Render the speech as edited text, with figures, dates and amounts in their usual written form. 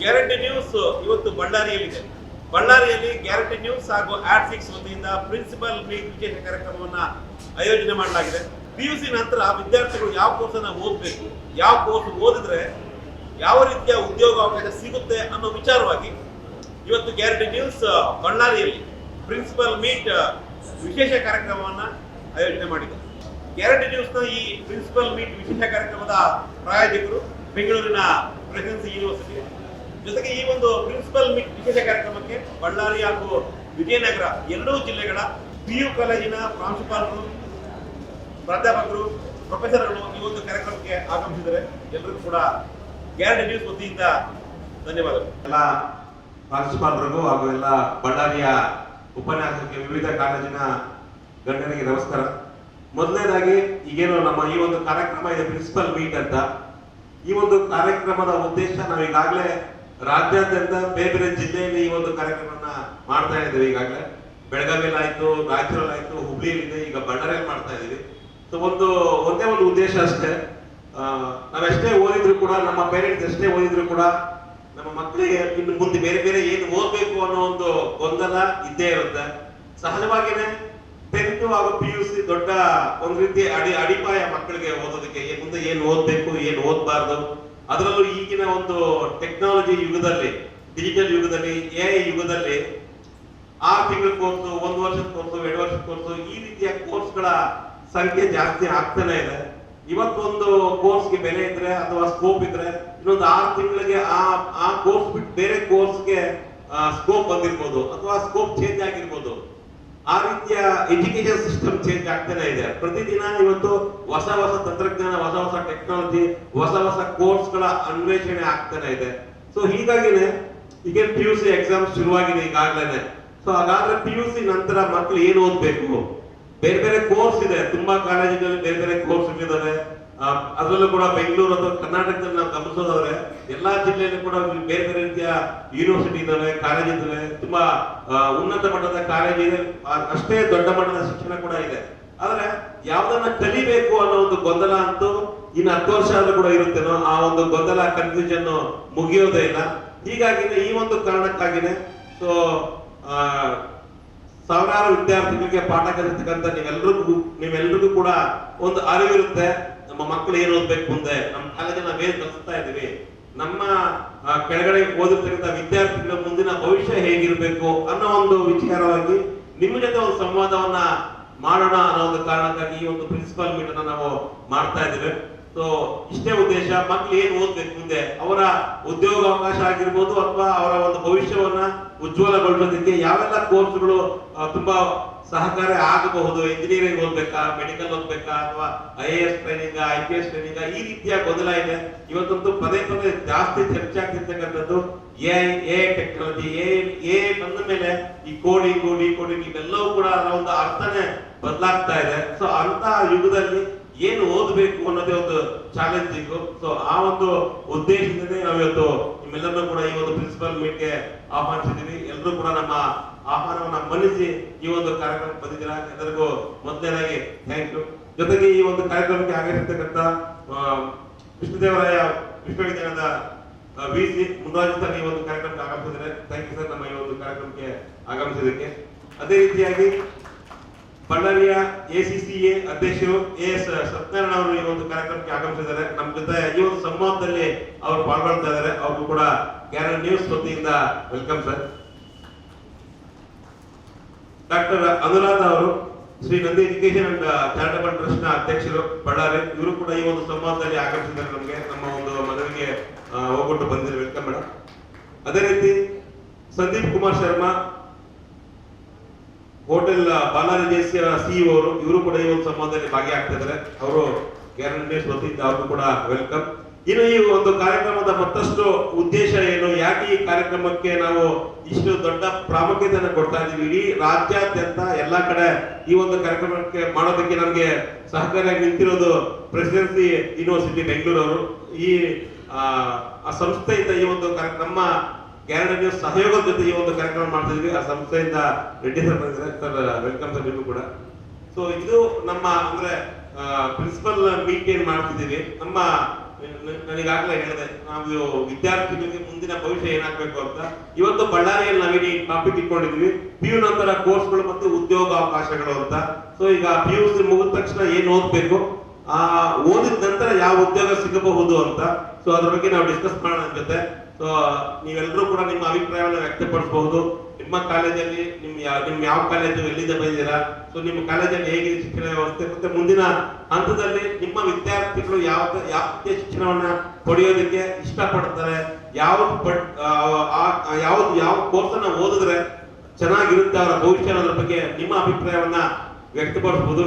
Guarantee news ಇವತ್ತು ಬಳ್ಳಾರಿಯಲ್ಲಿದೆ. ಬಳ್ಳಾರಿಯಲ್ಲಿ guarantee news ಹಾಗೂ ಆಡ್6 ವತಿಯಿಂದ ಪ್ರಿನ್ಸಿಪಲ್ ಮೀಟ್ ವಿಶೇಷ ಕಾರ್ಯಕ್ರಮವನ್ನ ಆಯೋಜನೆ ಮಾಡಲಾಗಿದೆ. PUC ನಂತರ ವಿದ್ಯಾರ್ಥಿಗಳು ಯಾವ ಕೋರ್ಸ್ ಅನ್ನ ಓದಬೇಕು, ಯಾವ ಕೋರ್ಸ್ ಓದಿದ್ರೆ ಯಾವ ರೀತಿಯ ಉದ್ಯೋಗಾವಕಾಶ ಸಿಗುತ್ತೆ ಅನ್ನೋ ವಿಚಾರವಾಗಿ ಇವತ್ತು ಗ್ಯಾರಂಟಿ ನ್ಯೂಸ್ ಬಳ್ಳಾರಿಯಲ್ಲಿ ಪ್ರಿನ್ಸಿಪಲ್ ಮೀಟ್ ವಿಶೇಷ ಕಾರ್ಯಕ್ರಮವನ್ನ ಆಯೋಜನೆ ಮಾಡಿದೆ. ಗ್ಯಾರಂಟಿ ನ್ಯೂಸ್ನ ಈ ಪ್ರಿನ್ಸಿಪಲ್ ಮೀಟ್ ವಿಶೇಷ ಕಾರ್ಯಕ್ರಮದ ಪ್ರಾಯೋಜಕರು ಬೆಂಗಳೂರಿನ ಪ್ರೆಸಿಡೆನ್ಸಿ ಯೂನಿವರ್ಸಿಟಿ. ಜೊತೆಗೆ ಈ ಒಂದು ಪ್ರಿನ್ಸಿಪಲ್ ಮೀಟ್ ವಿಶೇಷ ಕಾರ್ಯಕ್ರಮಕ್ಕೆ ಬಳ್ಳಾರಿ ಹಾಗೂ ವಿಜಯನಗರ ಎರಡೂ ಜಿಲ್ಲೆಗಳ PU ಕಾಲೇಜಿನ ಪ್ರಾಂಶುಪಾಲರು, ಪ್ರಾಧ್ಯಾಪಕರು, ಪ್ರೊಫೆಸರ್ಗಳು ಈ ಒಂದು ಕಾರ್ಯಕ್ರಮಕ್ಕೆ ಆಗಮಿಸಿದರೆ ಎಲ್ಲರಿಗೂ ಕೂಡ ಗ್ಯಾರಂಟಿ ನ್ಯೂಸ್ ವತಿಯಿಂದ ಧನ್ಯವಾದಗಳು. ಎಲ್ಲ ಪ್ರಾಂಶುಪಾಲರಿಗೂ ಹಾಗೂ ಎಲ್ಲ ಬಳ್ಳಾರಿಯ ಉಪನ್ಯಾಸಕ್ಕೆ ವಿವಿಧ ಕಾಲೇಜಿನ ಗಣ್ಯರಿಗೆ ನಮಸ್ಕಾರ. ಮೊದಲನೇದಾಗಿ ಈಗೇನು ನಮ್ಮ ಈ ಒಂದು ಕಾರ್ಯಕ್ರಮ ಇದೆ ಪ್ರಿನ್ಸಿಪಲ್ ಮೀಟ್ ಅಂತ. ಈ ಒಂದು ಕಾರ್ಯಕ್ರಮದ ಉದ್ದೇಶ ನಾವು ಈಗಾಗಲೇ ರಾಜ್ಯಾದ್ಯಂತ ಬೇರೆ ಬೇರೆ ಜಿಲ್ಲೆಯಲ್ಲಿ ಈ ಒಂದು ಕಾರ್ಯಕ್ರಮನ ಮಾಡ್ತಾ ಇದ್ದೇವೆ. ಈಗಾಗಲೇ ಬೆಳಗಾವಿಯಲ್ಲಿ ಆಯ್ತು, ರಾಯಚೂರಲ್ಲಿ ಆಯ್ತು, ಹುಬ್ಳಿಯಲ್ಲಿದೆ, ಈಗ ಬಳ್ಳಾರಿಯಲ್ಲಿ ಮಾಡ್ತಾ ಇದೀವಿ. ಸೊ ಒಂದೇ ಒಂದು ಉದ್ದೇಶ ಅಷ್ಟೇ, ನಾವೆಷ್ಟೇ ಓದಿದ್ರು ಕೂಡ, ನಮ್ಮ ಪೇರೆಂಟ್ಸ್ ಎಷ್ಟೇ ಓದಿದ್ರು ಕೂಡ ನಮ್ಮ ಮಕ್ಕಳಿಗೆ ಇನ್ನು ಮುಂದೆ ಬೇರೆ ಬೇರೆ ಏನು ಓದ್ಬೇಕು ಅನ್ನೋ ಒಂದು ಗೊಂದಲ ಇದ್ದೇ ಇರುತ್ತೆ. ಸಹಜವಾಗಿನೇ 10th ಹಾಗೂ PUC ದೊಡ್ಡ ಒಂದು ರೀತಿ ಅಡಿಪಾಯ ಮಕ್ಕಳಿಗೆ ಓದೋದಕ್ಕೆ. ಮುಂದೆ ಏನು ಓದ್ಬೇಕು, ಏನು ಓದ್ಬಾರ್ದು, ಅದರಲ್ಲೂ ಈಗಿನ ಒಂದು ಟೆಕ್ನಾಲಜಿ ಯುಗದಲ್ಲಿ, ಡಿಜಿಟಲ್ ಯುಗದಲ್ಲಿ, AI ಯುಗದಲ್ಲಿ 6 ತಿಂಗಳ ಕೋರ್ಸು, 1 ವರ್ಷದ ಕೋರ್ಸು, 2 ವರ್ಷದ ಕೋರ್ಸು, ಈ ರೀತಿಯ ಕೋರ್ಸ್ಗಳ ಸಂಖ್ಯೆ ಜಾಸ್ತಿ ಆಗ್ತಾನೆ ಇದೆ. ಇವತ್ತೊಂದು ಕೋರ್ಸ್ಗೆ ಬೆಲೆ ಇದ್ರೆ ಅಥವಾ ಸ್ಕೋಪ್ ಇದ್ರೆ ಇನ್ನೊಂದು 6 ತಿಂಗಳಿಗೆ ಆ ಕೋರ್ಸ್ ಬಿಟ್ಟು ಬೇರೆ ಕೋರ್ಸ್ಗೆ ಸ್ಕೋಪ್ ಬಂದಿರ್ಬೋದು ಅಥವಾ ಸ್ಕೋಪ್ ಚೇಂಜ್ ಆಗಿರ್ಬೋದು. ಆ ರೀತಿಯ ಎಜುಕೇಶನ್ ಸಿಸ್ಟಮ್ ಚೇಂಜ್ ಆಗ್ತಾನೆ ಇದೆ. ಪ್ರತಿದಿನ ಇವತ್ತು ಹೊಸ ಹೊಸ ತಂತ್ರಜ್ಞಾನ, ಹೊಸ ಹೊಸ ಟೆಕ್ನಾಲಜಿ, ಹೊಸ ಹೊಸ ಕೋರ್ಸ್ಗಳ ಅನ್ವೇಷಣೆ ಆಗ್ತಾನೆ ಇದೆ. ಸೊ ಹೀಗಾಗಿನೇ ಈಗ PUC ಎಕ್ಸಾಮ್ ಶುರುವಾಗಿದೆ ಈಗಾಗಲೇ. ಸೊ ಹಾಗಾದ್ರೆ PUC ನಂತರ ಮಕ್ಕಳು ಏನು ಓದ್ಬೇಕು, ಬೇರೆ ಬೇರೆ ಕೋರ್ಸ್ ಇದೆ, ತುಂಬಾ ಕಾಲೇಜುಗಳಲ್ಲಿ ಬೇರೆ ಬೇರೆ ಕೋರ್ಸ್ ಇದ್ದಾವೆ. ಅದರಲ್ಲೂ ಕೂಡ ಬೆಂಗಳೂರು ಅಥವಾ ಕರ್ನಾಟಕದಲ್ಲಿ ನಾವು ಗಮನಿಸೋದಾದ್ರೆ ಎಲ್ಲಾ ಜಿಲ್ಲೆಯಲ್ಲೂ ಕೂಡ ಬೇರೆ ಬೇರೆ ರೀತಿಯ ಯೂನಿವರ್ಸಿಟಿ ಇದಾವೆ, ಕಾಲೇಜ್ ಇದಾವೆ, ತುಂಬಾ ಉನ್ನತ ಮಟ್ಟದ ಕಾಲೇಜ್ ಇದೆ, ಅಷ್ಟೇ ದೊಡ್ಡ ಮಟ್ಟದ ಶಿಕ್ಷಣ ಕೂಡ ಇದೆ. ಆದ್ರೆ ಯಾವ್ದನ್ನ ಕಲಿಬೇಕು ಅನ್ನೋ ಒಂದು ಗೊಂದಲ ಅಂತೂ ಇನ್ನು 10 ವರ್ಷ ಆದ್ರೂ ಕೂಡ ಇರುತ್ತೇನೋ, ಆ ಒಂದು ಗೊಂದಲ, ಕನ್ಫ್ಯೂಷನ್ ಮುಗಿಯೋದೇ ಇಲ್ಲ. ಹೀಗಾಗಿನೇ ಈ ಒಂದು ಕಾರಣಕ್ಕಾಗಿನೇ ಸೊ ಸಾವಿರಾರು ವಿದ್ಯಾರ್ಥಿಗಳಿಗೆ ಪಾಠ ಕಲಿಸ್ತಕ್ಕಂಥ ನೀವೆಲ್ರಿಗೂ ಕೂಡ ಒಂದು ಅರಿವಿರುತ್ತೆ. ನಮ್ಮ ಮಕ್ಕಳು ಏನು ಓದ್ಬೇಕು ಮುಂದೆ, ನಮ್ಮ ಕಾಲೇಜಲ್ಲಿ ನಾವೇನು ಕಲಿಸ್ತಾ ಇದೀವಿ, ನಮ್ಮ ಕೆಳಗಡೆ ಓದಿರ್ತಕ್ಕಂಥ ವಿದ್ಯಾರ್ಥಿಗಳ ಮುಂದಿನ ಭವಿಷ್ಯ ಹೇಗಿರ್ಬೇಕು ಅನ್ನೋ ಒಂದು ವಿಚಾರವಾಗಿ ನಿಮ್ಮ ಜೊತೆ ಒಂದು ಸಂವಾದವನ್ನ ಮಾಡೋಣ ಅನ್ನೋ ಒಂದು ಕಾರಣಕ್ಕಾಗಿ ಈ ಒಂದು ಪ್ರಿನ್ಸಿಪಲ್ ಮೀಟ್ ಅನ್ನ ನಾವು ಮಾಡ್ತಾ ಇದ್ದೇವೆ. ಸೊ ಇಷ್ಟೇ ಉದ್ದೇಶ, ಮಕ್ಳು ಏನ್ ಓದ್ಬೇಕು ಮುಂದೆ, ಅವರ ಉದ್ಯೋಗಾವಕಾಶ ಆಗಿರ್ಬೋದು ಅಥವಾ ಅವರ ಒಂದು ಭವಿಷ್ಯವನ್ನ ಉಜ್ವಲಗೊಳಿಸೋದಕ್ಕೆ ಯಾವೆಲ್ಲ ಕೋರ್ಸ್ಗಳು ತುಂಬಾ ಸಹಕಾರಿ ಆಗಬಹುದು. ಇಂಜಿನಿಯರಿಂಗ್ ಓದ್ಬೇಕಾ, ಮೆಡಿಕಲ್ ಓದ್ಬೇಕಾ, ಅಥವಾ IAS ಟ್ರೈನಿಂಗ್, IPS ಟ್ರೈನಿಂಗ್, ಈ ರೀತಿಯ ಗೊಂದಲ ಇದೆ. ಇವತ್ತಂತೂ ಪದೇ ಜಾಸ್ತಿ ಚರ್ಚೆ ಆಗ್ತಿರ್ತಕ್ಕಂಥದ್ದು AI ಟೆಕ್ನಾಲಜಿ. AI ಬಂದ ಮೇಲೆ ಈ ಕೋಡಿಂಗ್, ಡಿಕೋಡಿಂಗ್ ಇವೆಲ್ಲವೂ ಕೂಡ ಅದರ ಒಂದು ಅರ್ಥನೇ ಬದಲಾಗ್ತಾ ಇದೆ. ಸೊ ಅಂತ ಯುಗದಲ್ಲಿ ಏನು ಓದಬೇಕು ಅನ್ನೋದೇ ಒಂದು ಚಾಲೆಂಜಿಂಗ್. ಸೊ ಆ ಒಂದು ಉದ್ದೇಶದಿಂದ ನಾವು ಇವತ್ತು ನಿಮ್ಮೆಲ್ಲರನ್ನೂ ಕೂಡ ಈ ಒಂದು ಪ್ರಿನ್ಸಿಪಲ್ ಮೀಟ್ಗೆ ಆಹ್ವಾನಿಸಿದ್ದೀವಿ. ಎಲ್ಲರೂ ಕೂಡ ನಮ್ಮ ಆಹ್ವಾನವನ್ನ ಮನ್ನಿಸಿ ಈ ಒಂದು ಕಾರ್ಯಕ್ರಮಕ್ಕೆ ಬಂದಿದ್ದೀರಾ. ಎಲ್ಲರಿಗೂ ಮೊದಲನೇದಾಗಿ ಥ್ಯಾಂಕ್ ಯು. ಜೊತೆಗೆ ಈ ಒಂದು ಕಾರ್ಯಕ್ರಮಕ್ಕೆ ಆಗಮಿಸಿರ್ತಕ್ಕಂಥ ಕೃಷ್ಣದೇವರಾಯ ವಿಶ್ವವಿದ್ಯಾಲಯದ VC ಮುನ್ರಾಜ್ ಸರ್ ಈ ಒಂದು ಕಾರ್ಯಕ್ರಮಕ್ಕೆ ಆಗಮಿಸಿದ್ದಾರೆ. ಥ್ಯಾಂಕ್ ಯು ಸರ್, ನಮ್ಮ ಈ ಒಂದು ಕಾರ್ಯಕ್ರಮಕ್ಕೆ ಆಗಮಿಸಿದ್ದಕ್ಕೆ. ಅದೇ ರೀತಿಯಾಗಿ ಬಳ್ಳಾರಿಯ ACCA ಅಧ್ಯಕ್ಷರು AS ಸತ್ಯನಾರಾಯಣ ಅವರು ಈ ಒಂದು ಕಾರ್ಯಕ್ರಮಕ್ಕೆ ಆಗಮಿಸಿದ್ದಾರೆ. ನಮ್ಮ ಜೊತೆ ಈ ಒಂದು ಸಂವಾದದಲ್ಲಿ ಅವರು ಪಾಲ್ಗೊಳ್ತಾ ಇದ್ದಾರೆ. ಅವ್ರಿಗೂ ಕೂಡ ಗ್ಯಾರಂಟಿ ನ್ಯೂಸ್ ವತಿಯಿಂದ ವೆಲ್ಕಮ್ ಸರ್. ಡಾಕ್ಟರ್ ಅನುರಾಧ ಅವರು Shri Nandi education and charitable trust ನ ಅಧ್ಯಕ್ಷರು ಬಳ್ಳಾರಿ, ಇವರು ಕೂಡ ಈ ಒಂದು ಸಂವಾದದಲ್ಲಿ ಆಗಮಿಸಿದ್ದಾರೆ. ನಮಗೆ ನಮ್ಮ ಒಂದು ಮನವಿಗೆ ಹೋಗ್ಬಿಟ್ಟು ಬಂದಿದ್ದಾರೆ. Welcome madam. ಅದೇ ರೀತಿ ಸಂದೀಪ್ ಕುಮಾರ್ ಶರ್ಮಾ, ಹೋಟೆಲ್ ಬಾಲಾಜಿ ಜೇಸಿಯ CEO ಅವರು, ಇವರು ಕೂಡ ಈ ಒಂದು ಸಂವಾದದಲ್ಲಿ ಭಾಗಿಯಾಗ್ತಾ ಇದ್ದಾರೆ. ಅವರು ಗ್ಯಾರಂಟಿ ನ್ಯೂಸ್ ವತಿಯಿಂದ ಅವ್ರಿಗೂ ಕೂಡ ವೆಲ್ಕಮ್. ಇನ್ನು ಈ ಒಂದು ಕಾರ್ಯಕ್ರಮದ ಮತ್ತಷ್ಟು ಉದ್ದೇಶ ಏನು, ಯಾಕೆ ಈ ಕಾರ್ಯಕ್ರಮಕ್ಕೆ ನಾವು ಇಷ್ಟು ದೊಡ್ಡ ಪ್ರಾಮುಖ್ಯತೆಯನ್ನು ಕೊಡ್ತಾ ಇದ್ದೀವಿ, ಇಡೀ ರಾಜ್ಯಾದ್ಯಂತ ಎಲ್ಲಾ ಕಡೆ ಈ ಒಂದು ಕಾರ್ಯಕ್ರಮಕ್ಕೆ ಮಾಡೋದಕ್ಕೆ ನಮಗೆ ಸಹಕಾರಿಯಾಗಿ ನಿಂತಿರೋದು ಪ್ರೆಸಿಡೆನ್ಸಿ ಯೂನಿವರ್ಸಿಟಿ ಬೆಂಗಳೂರು ಅವರು. ಈ ಸಂಸ್ಥೆಯಿಂದ ಈ ಒಂದು ನಮ್ಮ ಗ್ಯಾರಂಟಿ ನ್ಯೂಸ್ ಸಹಯೋಗದ ಜೊತೆ ಈ ಒಂದು ಕಾರ್ಯಕ್ರಮ ಮಾಡ್ತಾ ಇದ್ವಿ. ಆ ಸಂಸ್ಥೆಯಿಂದ ರೆಡ್ಡಿ ಸರ್ ಬಂದಿದ್ದಾರೆ. ಸರ್ ವೆಲ್ಕಮ್ ಸರ್ ನಿಮಗೂ ಕೂಡ. ಸೊ ಇದು ನಮ್ಮ ಅಂದ್ರೆ ಪ್ರಿನ್ಸಿಪಲ್ ಮೀಟ್ ಏನ್ ಮಾಡ್ತಿದ್ದೀವಿ, ನಮ್ಮ ನನಗಾಗಲೇ ಹೇಳಿದೆ, ನಾವು ವಿದ್ಯಾರ್ಥಿಗಳಿಗೆ ಮುಂದಿನ ಭವಿಷ್ಯ ಏನಾಗಬೇಕು ಅಂತ. ಇವತ್ತು ಬಳ್ಳಾರಿಯಲ್ಲಿ ನಾವೀಗ ಈ ಟಾಪಿಕ್ ಇಟ್ಕೊಂಡಿದ್ವಿ, PU ನಂತರ ಕೋರ್ಸ್ಗಳು ಮತ್ತು ಉದ್ಯೋಗಾವಕಾಶಗಳು ಅಂತ. ಸೊ ಈಗ PUC ಮುಗಿದ ತಕ್ಷಣ ಏನ್ ಓದ್ಬೇಕು, ಓದಿದ ನಂತರ ಯಾವ ಉದ್ಯೋಗ ಸಿಗಬಹುದು ಅಂತ. ಸೊ ಅದ್ರ ಬಗ್ಗೆ ನಾವು ಡಿಸ್ಕಸ್ ಮಾಡೋಣ ಜೊತೆ. ಸೊ ನೀವೆಲ್ಲರೂ ಕೂಡ ನಿಮ್ಮ ಅಭಿಪ್ರಾಯವನ್ನು ವ್ಯಕ್ತಪಡಿಸಬಹುದು. ನಿಮ್ಮ ಕಾಲೇಜಲ್ಲಿ ನಿಮ್ ಯಾವ ಕಾಲೇಜು, ಎಲ್ಲಿಂದ ಬಂದಿದ್ದೀರಾ, ಸೊ ನಿಮ್ಮ ಕಾಲೇಜಲ್ಲಿ ಹೇಗಿದೆ ಶಿಕ್ಷಣ ವ್ಯವಸ್ಥೆ, ಮತ್ತೆ ಮುಂದಿನ ಹಂತದಲ್ಲಿ ನಿಮ್ಮ ವಿದ್ಯಾರ್ಥಿಗಳು ಯಾವ ರೀತಿಯ ಶಿಕ್ಷಣವನ್ನ ಪಡೆಯೋದಕ್ಕೆ ಇಷ್ಟಪಡ್ತಾರೆ, ಯಾವ ಕೋರ್ಸ್ ಅನ್ನ ಓದಿದ್ರೆ ಚೆನ್ನಾಗಿರುತ್ತೆ ಅವರ ಭವಿಷ್ಯ ಅನ್ನೋದ್ರ ಬಗ್ಗೆ ನಿಮ್ಮ ಅಭಿಪ್ರಾಯವನ್ನ ವ್ಯಕ್ತಪಡಿಸಬಹುದು.